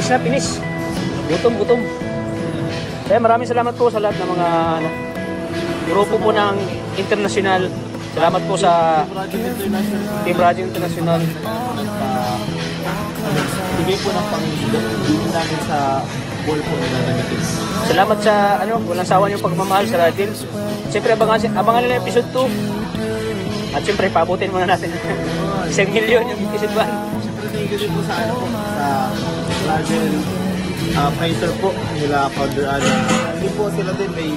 Finish na, finish. Gutom. Kaya maraming salamat po sa lahat ng mga grupo po ng international. Salamat po sa Team Radyo International. Bigay po ng pang-ibig namin sa ball po na nagagatin. Salamat sa walang sawa niyong pagmamahal sa Radyo. Siyempre abangan nila episode 2. At siyempre paabutin muna natin 1 million yung episode 1. Siyempre thank you din po sa sa Radyo Fighter po nila Father Ana. Hindi po sila din may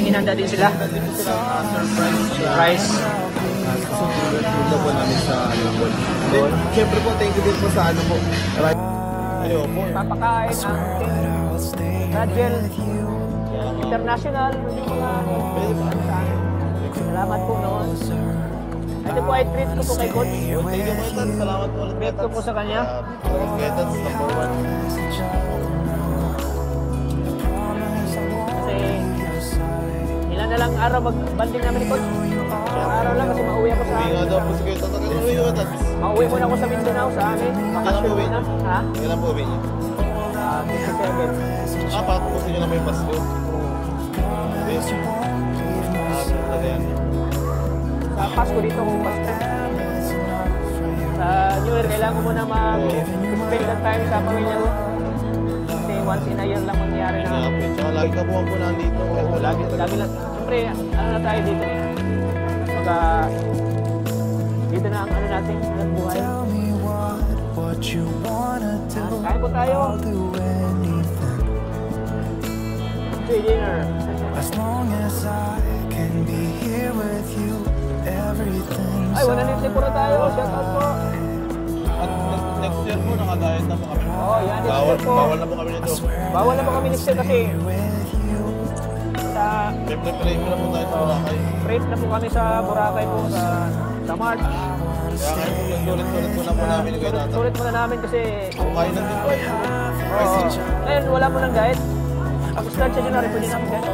inanda din sila. Hindi po sila surprise. Susunod po namin sa Lambon. Then, siyempre po, thank you din po sa po. Ayaw po. Papakain ang Radyo International. Salamat po noon. Ito po ay treat ko po kay Coach. Thank you po, salamat po. Treat ko po sa kanya. Guidance number 1. Ilan na lang araw mag-banding namin ni Coach? Ilang araw lang kasi mauwi ako sa amin. Hindi nga daw po sige, tatagal uwi ko. Mauwi muna ako sa Mindanao sa amin. Bakasyon uwi na. Ha? Kailan po uwi niyo? 57. Patapusin niyo na may Pasko. Sa Pasko dito kung Pasko. Sa New Year, kailangan ko muna mag-spend ng time sa pamilya ko. Kasi once in a year lang mangyari na. Tsaka lagi ka po nandito. Lagi lang. Siyempre, na tayo dito eh. Dito na ang natin, ang buhay. Kain po tayo. Okay, dinner. Ay, 150 po na tayo. Shout out po. At next year po, nakadiet na po kami. Yan, next year po. Bawal na po kami nito. Bawal na po kami next year kasi Prep na po tayo sa Boracay. Prep na po kami sa Boracay po sa March. Kaya ngayon po, sulit-sulit po na po namin yung ganata. Sulit muna namin kasi Kumain na din po. ngayon wala mo ng diet. Tapos na siya January, pwede namin diet.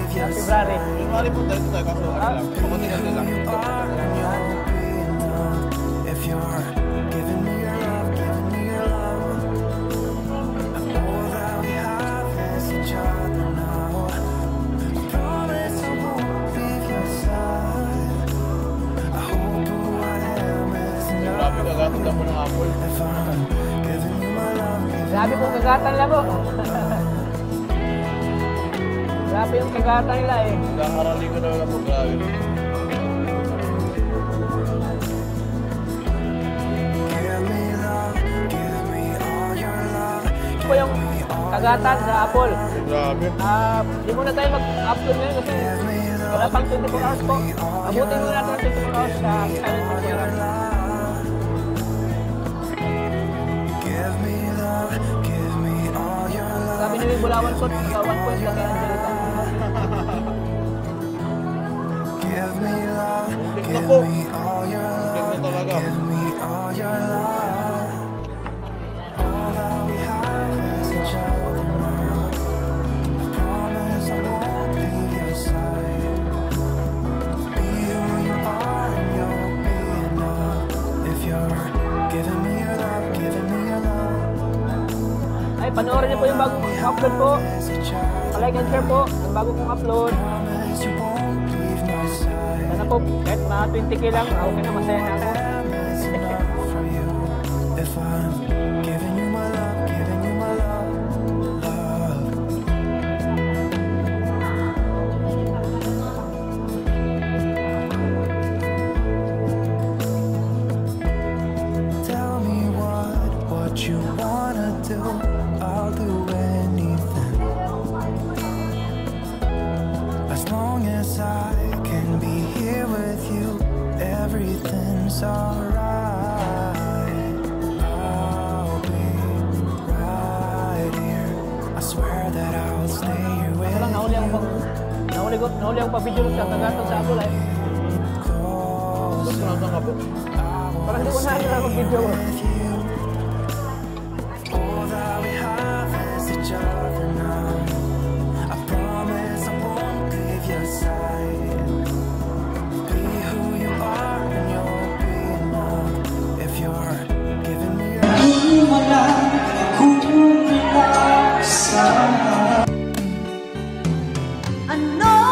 February. February po tayo kaso ano lang. Pakuntingan din lang. Kagatan na po ng apple. Grabe pong kagatan nila po. Grabe yung kagatan nila eh. Nakakarali ko na po grabe. Ito po yung kagatan sa apple. Grabe. Di muna tayo mag-upload ngayon kasi wala pang 24 hours po. Abutin muna natin ang 24 hours sa silent program. Sabi nila yung Bulawan Coach, 1 point lang kay Angelica. Big na po. Big na talaga. Ay, panoorin niyo po yung bagong upload po. Like and share po yung bago kong upload. Sana po, kahit mga 20k lang, okay na, masaya na ako. Everything's alright. I'll be right here. I swear that I'll stay here with you. Nahuli ako pa-video sa kagatan sa Apple eh. Basta naman ka po. Parang di ko na nila mag-video ko. All that we have is each other now. I promise I won't leave your side. Be who you are and you'll be enough. If you're giving me your I know